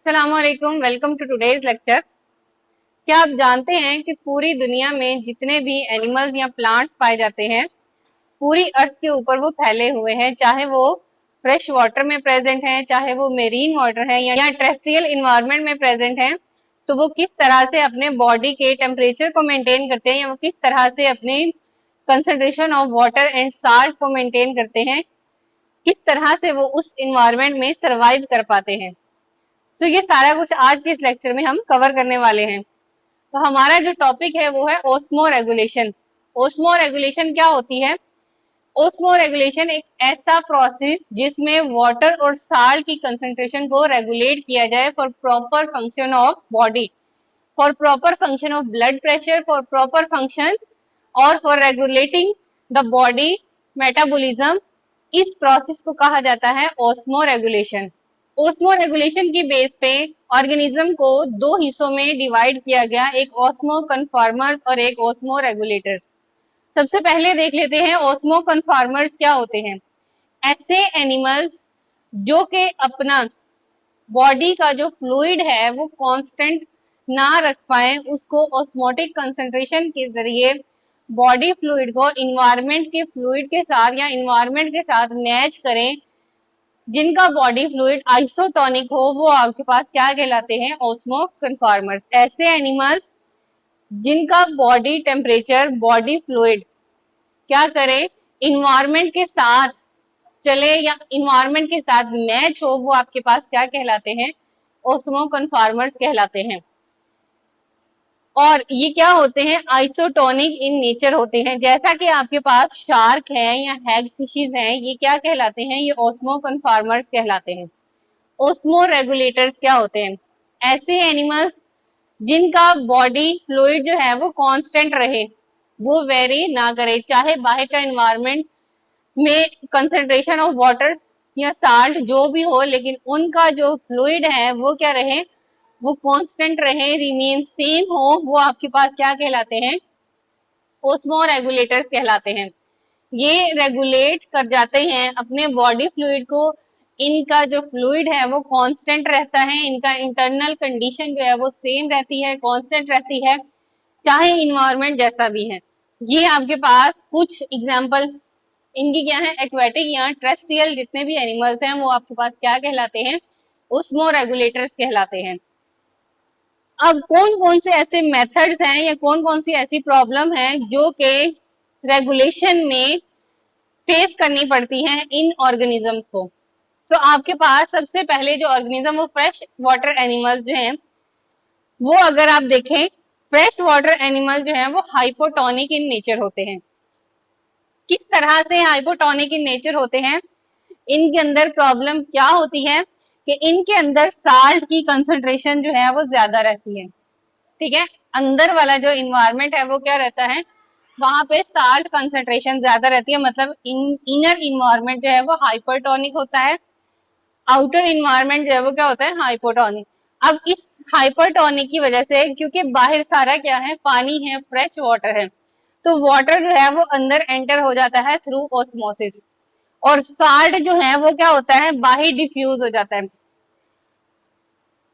अस्सलामुअलैकुम, welcome to today's lecture. क्या आप जानते हैं कि पूरी दुनिया में जितने भी एनिमल्स या प्लांट्स पाए जाते हैं पूरी अर्थ के ऊपर वो फैले हुए हैं, चाहे वो फ्रेश वाटर में प्रेजेंट हैं, चाहे वो मेरीन वाटर है या टेरेस्ट्रियल इन्वायरमेंट में प्रेजेंट हैं, तो वो किस तरह से अपने बॉडी के टेम्परेचर को मेंटेन करते हैं या वो किस तरह से अपने concentration of water and salt को मेंटेन करते हैं, किस तरह से वो उस इन्वायरमेंट में सर्वाइव कर पाते हैं। तो ये सारा कुछ आज के इस लेक्चर में हम कवर करने वाले हैं। तो हमारा जो टॉपिक है वो है ओस्मो रेगुलेशन। ओस्मो रेगुलेशन क्या होती है? ओस्मो रेगुलेशन एक ऐसा प्रोसेस जिसमें वाटर और साल्ट की कंसंट्रेशन को रेगुलेट किया जाए for proper function of body, for proper function of blood pressure, for proper function और for regulating the body metabolism. इस प्रोसेस को कहा जाता है ओस्मो रेगुलेशन। ओस्मो रेगुलेशन की बेस पे ऑर्गेनिज्म को दो हिस्सों में डिवाइड किया गया, एक ओस्मो कन्फॉर्मर्स और एक ओस्मो रेगुलेटर्स। सबसे पहले देख लेते हैं ओस्मो कन्फॉर्मर्स क्या होते हैं। ऐसे एनिमल्स जो कि अपना बॉडी का जो फ्लूइड है वो कांस्टेंट ना रख पाए, उसको ऑस्मोटिक कंसंट्रेशन के जरिए बॉडी फ्लूइड को इन्वायरमेंट के फ्लूइड के साथ या इन्वायरमेंट के साथ मैच करें, जिनका बॉडी फ्लूइड आइसोटोनिक हो, वो आपके पास क्या कहलाते हैं? Osmo conformers. ऐसे एनिमल्स जिनका बॉडी टेम्परेचर, बॉडी फ्लूइड क्या करे, इन्वायरमेंट के साथ चले या इन्वायरमेंट के साथ मैच हो, वो आपके पास क्या कहलाते हैं? ओस्मो कन्फॉर्मर्स कहलाते हैं। और ये क्या होते हैं? आइसोटोनिक इन नेचर होते हैं। जैसा कि आपके पास शार्क है या हैग फिशेस हैं, ये क्या कहलाते हैं? ये ओस्मो कन्फॉर्मर्स कहलाते हैं। ओस्मो रेगुलेटर्स क्या होते हैं? ऐसे एनिमल्स जिनका बॉडी फ्लूइड जो है वो कांस्टेंट रहे, वो वेरी ना करे, चाहे बाहर का एनवायरनमेंट में कंसंट्रेशन ऑफ वाटर या साल्ट जो भी हो, लेकिन उनका जो फ्लूइड है वो क्या रहे? वो कांस्टेंट रहे, रिमेन सेम हो, वो आपके पास क्या कहलाते हैं? ओस्मो रेगुलेटर्स कहलाते हैं। ये रेगुलेट कर जाते हैं अपने बॉडी फ्लूइड को। इनका जो फ्लूइड है वो कांस्टेंट रहता है, इनका इंटरनल कंडीशन जो है वो सेम रहती है, कांस्टेंट रहती है, चाहे इन्वायरमेंट जैसा भी है। ये आपके पास कुछ एग्जांपल इनकी क्या है? एक्वेटिक या टेरेस्ट्रियल जितने भी एनिमल्स हैं वो आपके पास क्या कहलाते हैं? ओस्मो रेगुलेटर्स कहलाते हैं। अब कौन कौन से ऐसे मेथड्स हैं या कौन कौन सी ऐसी प्रॉब्लम है जो कि रेगुलेशन में फेस करनी पड़ती हैं इन ऑर्गेनिजम्स को? तो आपके पास सबसे पहले जो ऑर्गेनिज्म वो फ्रेश वाटर एनिमल्स जो हैं, वो अगर आप देखें, फ्रेश वाटर एनिमल जो है वो हाइपोटोनिक इन नेचर होते हैं। किस तरह से हाइपोटोनिक इन नेचर होते हैं? इनके अंदर प्रॉब्लम क्या होती है कि इनके अंदर साल्ट की कंसंट्रेशन जो है वो ज्यादा रहती है। ठीक है, अंदर वाला जो इन्वायरमेंट है वो क्या रहता है? वहां पे साल्ट कंसंट्रेशन ज्यादा रहती है, मतलब इनर इन्वायरमेंट जो है वो हाइपरटोनिक होता है, आउटर इन्वायरमेंट जो है वो क्या होता है? हाइपोटोनिक। अब इस हाइपरटोनिक की वजह से, क्योंकि बाहर सारा क्या है? पानी है, फ्रेश वाटर है, तो वाटर जो है वो अंदर एंटर हो जाता है थ्रू ऑस्मोसिस, और साल्ट जो है वो क्या होता है? बाहर डिफ्यूज हो जाता है।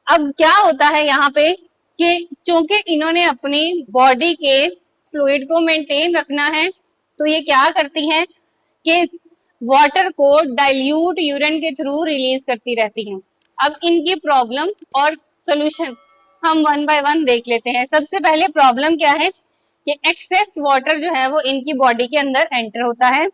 अब क्या होता है यहाँ पे कि चूंकि इन्होंने अपनी बॉडी के फ्लूइड को मेंटेन रखना है, तो ये क्या करती हैं कि वाटर को डाइल्यूट यूरिन के थ्रू रिलीज करती रहती हैं। अब इनकी प्रॉब्लम और सोल्यूशन हम वन बाय वन देख लेते हैं। सबसे पहले प्रॉब्लम क्या है कि एक्सेस वाटर जो है वो इनकी बॉडी के अंदर एंटर होता है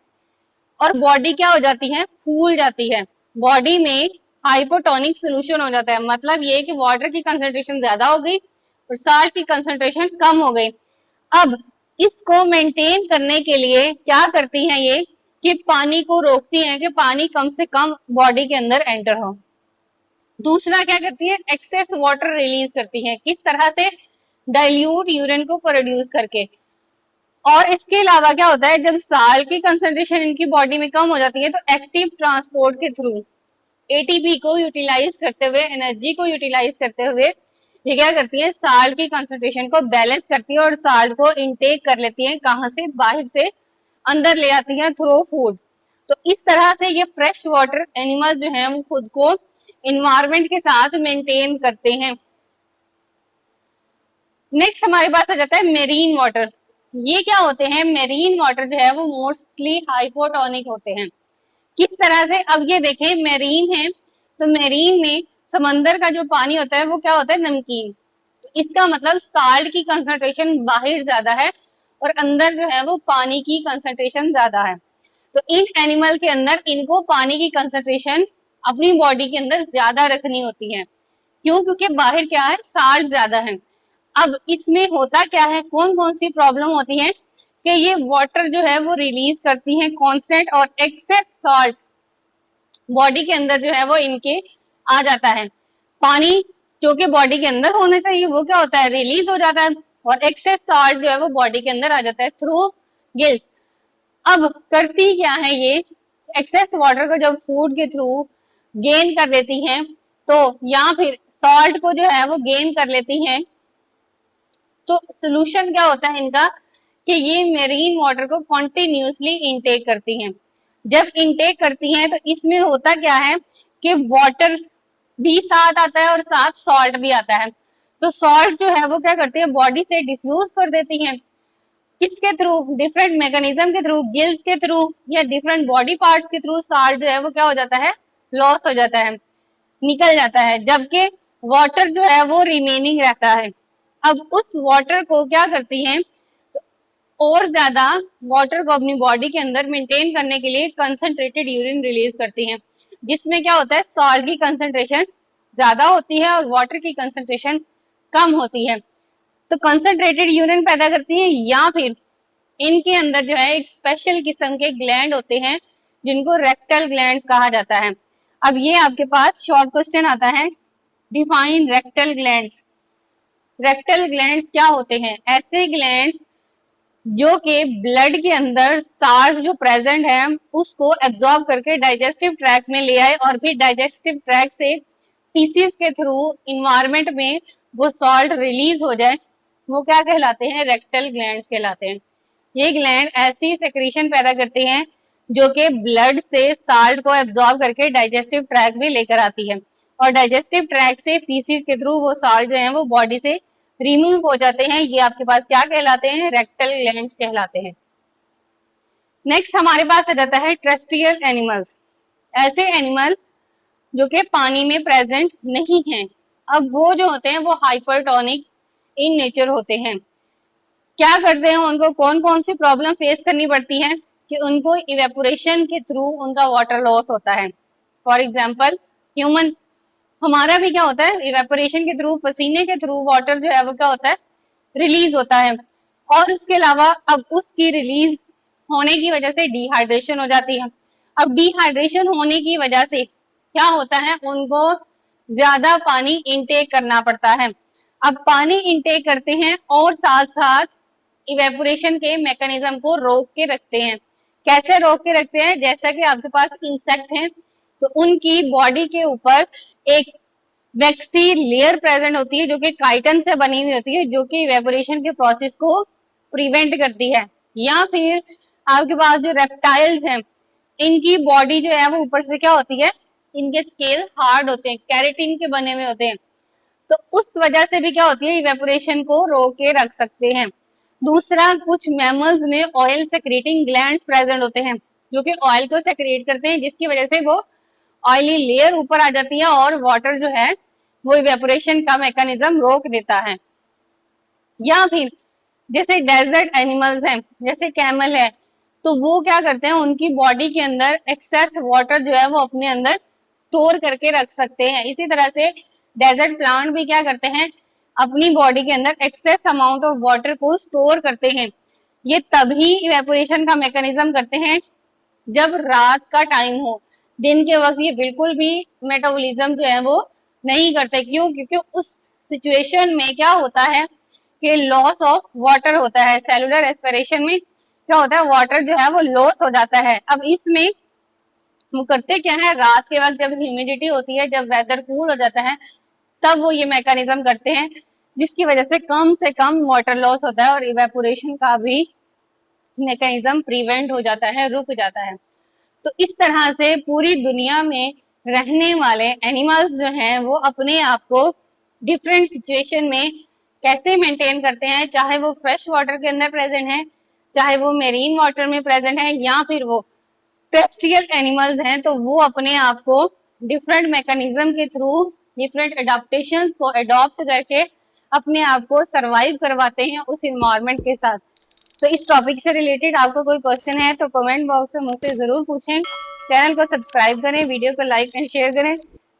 और बॉडी क्या हो जाती है? फूल जाती है। बॉडी में हाइपोटोनिक सोल्यूशन हो जाता है, मतलब ये कि वाटर की कंसंट्रेशन ज्यादा हो गई और साल्ट की कंसंट्रेशन कम हो गई। अब इसको मेंटेन करने के लिए क्या करती हैं ये कि पानी को रोकती हैं कि पानी कम से कम बॉडी के अंदर एंटर हो। दूसरा क्या करती है? एक्सेस वाटर रिलीज करती है। किस तरह से? डाइल्यूट यूरिन को प्रोड्यूस करके। और इसके अलावा क्या होता है? जब साल्ट की कंसंट्रेशन इनकी बॉडी में कम हो जाती है तो एक्टिव ट्रांसपोर्ट के थ्रू एटीपी को यूटिलाइज करते हुए, एनर्जी को यूटिलाइज करते हुए ये क्या करती है? साल्ट की कंसंट्रेशन को बैलेंस करती है और साल्ट को इनटेक कर लेती है। कहां से? बाहर से अंदर ले आती है थ्रू फूड। तो इस तरह से ये फ्रेश वाटर एनिमल्स जो हैं वो खुद को इन्वायरमेंट के साथ मेंटेन करते हैं। नेक्स्ट हमारे पास आ जाता है मेरीन वाटर। ये क्या होते हैं? मेरीन वाटर जो है वो मोस्टली हाइपोटोनिक होते हैं। किस तरह से? अब ये देखें, मेरीन है तो मेरीन में समंदर का जो पानी होता है वो क्या होता है? नमकीन। तो इसका मतलब साल्ट की कंसंट्रेशन बाहर ज्यादा है और अंदर जो है वो पानी की कंसंट्रेशन ज्यादा है। तो इन एनिमल के अंदर इनको पानी की कंसंट्रेशन अपनी बॉडी के अंदर ज्यादा रखनी होती है। क्यों? क्योंकि बाहर क्या है? साल्ट ज्यादा है। अब इसमें होता क्या है, कौन कौन सी प्रॉब्लम होती है कि ये वाटर जो है वो रिलीज करती है कॉन्स्टेंट और एक्सेस सॉल्ट बॉडी के अंदर जो है वो इनके आ जाता है। पानी जो कि बॉडी के अंदर होना चाहिए वो क्या होता है? रिलीज हो जाता है और एक्सेस सॉल्ट जो है वो बॉडी के अंदर आ जाता है थ्रू गिल्स। अब करती क्या है ये? एक्सेस वाटर को जब फूड के थ्रू गेन कर लेती हैं तो या फिर सॉल्ट को जो है वो गेन कर लेती हैं, तो सोल्यूशन क्या होता है इनका कि ये मेरीन वाटर को कॉन्टिन्यूसली इनटेक करती हैं। जब इनटेक करती हैं तो इसमें होता क्या है कि वाटर भी साथ आता है और साथ सॉल्ट भी आता है। तो सॉल्ट जो है वो क्या करती है? बॉडी से डिफ्यूज कर देती हैं। किसके थ्रू? डिफरेंट मैकेनिज्म के थ्रू, गिल्स के थ्रू या डिफरेंट बॉडी पार्ट्स के थ्रू सॉल्ट जो है वो क्या हो जाता है? लॉस हो जाता है, निकल जाता है, जबकि वाटर जो है वो रिमेनिंग रहता है। अब उस वाटर को क्या करती हैं? और ज्यादा वाटर को अपनी बॉडी के अंदर मेंटेन करने के लिए कंसंट्रेटेड यूरिन रिलीज करती हैं, जिसमें क्या होता है? सॉल्ट की कंसंट्रेशन ज्यादा होती है और वाटर की कंसंट्रेशन कम होती है। तो कंसंट्रेटेड यूरिन पैदा करती है या फिर इनके अंदर जो है एक स्पेशल किस्म के ग्लैंड होते हैं जिनको रेक्टल ग्लैंड्स कहा जाता है। अब ये आपके पास शॉर्ट क्वेश्चन आता है, define rectal glands. Rectal glands क्या होते हैं? ऐसे ग्लैंड्स जो कि ब्लड के अंदर साल्ट जो प्रेजेंट है उसको एब्जॉर्ब करके डाइजेस्टिव ट्रैक में ले आए और फिर डाइजेस्टिव ट्रैक से फीसिस के थ्रू इन्वायरमेंट में वो सॉल्ट रिलीज हो जाए, वो क्या कहलाते हैं? रेक्टल ग्लैंड्स कहलाते हैं। ये ग्लैंड ऐसी सेक्रीशन पैदा करते हैं जो कि ब्लड से साल्ट को एब्जॉर्ब करके डाइजेस्टिव ट्रैक में लेकर आती है और डाइजेस्टिव ट्रैक से फीसिस के थ्रू वो साल्ट जो है वो बॉडी से रिमूव हो जाते हैं। ये आपके पास क्या कहलाते हैं? रेक्टल ग्लैंड्स कहलाते हैं। नेक्स्ट हमारे पास आ जाता है टेरेस्ट्रियल एनिमल्स। ऐसे एनिमल जो कि पानी में प्रेजेंट नहीं हैं। अब वो जो होते हैं वो हाइपरटोनिक इन नेचर होते हैं। क्या करते हैं? उनको कौन कौन सी प्रॉब्लम फेस करनी पड़ती है कि उनको इवेपोरेशन के थ्रू उनका वाटर लॉस होता है। फॉर एग्जाम्पल ह्यूमंस, हमारा भी क्या होता है? इवेपोरेशन के थ्रू, पसीने के थ्रू वाटर जो है वो क्या होता है? रिलीज होता है। और उसके अलावा अब उसकी रिलीज होने की वजह से डिहाइड्रेशन हो जाती है। अब डिहाइड्रेशन होने की वजह से क्या होता है? उनको ज्यादा पानी इनटेक करना पड़ता है। अब पानी इनटेक करते हैं और साथ साथ इवेपोरेशन के मैकेनिज्म को रोक के रखते हैं। कैसे रोक के रखते हैं? जैसा कि आपके पास इंसेक्ट हैं तो उनकी बॉडी के ऊपर एक वैक्सी लेयर प्रेजेंट होती है जो कि काइटन से बनी हुई होती है, जो कि इवेपोरेशन के प्रोसेस को प्रिवेंट करती है। या फिर आपके पास जो रेप्टाइल्स हैं इनकी बॉडी जो है वो ऊपर से क्या होती है? इनके स्केल हार्ड होते हैं, कैरेटिन के बने हुए होते हैं। तो उस वजह से भी क्या होती है? इवेपोरेशन को रोक के रख सकते हैं। दूसरा, कुछ मैमल्स में ऑयल सेक्रेटिंग ग्लैंड्स प्रेजेंट होते हैं जो कि ऑयल को सेक्रेट करते हैं, जिसकी वजह से वो ऑयली लेयर ऊपर आ जाती है और वाटर जो है वो इवेपोरेशन का मैकेनिज्म रोक देता है। या फिर जैसे डेजर्ट एनिमल्स हैं, जैसे कैमल है, तो वो क्या करते हैं? उनकी बॉडी के अंदर एक्सेस वाटर जो है वो अपने अंदर स्टोर करके रख सकते हैं। इसी तरह से डेजर्ट प्लांट भी क्या करते हैं? अपनी बॉडी के अंदर एक्सेस अमाउंट ऑफ वाटर को स्टोर करते हैं। ये तभी इवेपोरेशन का मैकेनिज्म करते हैं जब रात का टाइम हो। दिन के वक्त ये बिल्कुल भी मेटाबॉलिज्म जो है वो नहीं करते। क्यों? क्योंकि उस सिचुएशन में क्या होता है कि लॉस ऑफ वाटर होता है। सेलुलर रेस्पिरेशन में क्या होता है? वाटर जो है वो लॉस हो जाता है। अब इसमें वो करते क्या है? रात के वक्त जब ह्यूमिडिटी होती है, जब वेदर कूल हो जाता है, तब वो ये मैकेनिज्म करते हैं जिसकी वजह से कम वाटर लॉस होता है और इवेपोरेशन का भी मैकेनिज्म प्रिवेंट हो जाता है, रुक जाता है। तो इस तरह से पूरी दुनिया में रहने वाले एनिमल्स जो हैं वो अपने आप को डिफरेंट सिचुएशन में कैसे मेंटेन करते हैं, चाहे वो फ्रेश वाटर के अंदर प्रेजेंट है, चाहे वो मेरीन वाटर में प्रेजेंट है, या फिर वो टेरेस्ट्रियल एनिमल्स हैं, तो वो अपने आप को डिफरेंट मैकेनिज्म के थ्रू डिफरेंट एडाप्टेशन को अडॉप्ट करके अपने आप को सरवाइव करवाते हैं उस इन्वायरमेंट के साथ। तो इस टॉपिक से रिलेटेड आपको कोई क्वेश्चन है तो कमेंट बॉक्स में मुझसे जरूर पूछें। चैनल को सब्सक्राइब करें, वीडियो को लाइक एंड शेयर करें।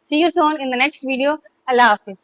See you soon in the next video. अल्लाह हाफिज।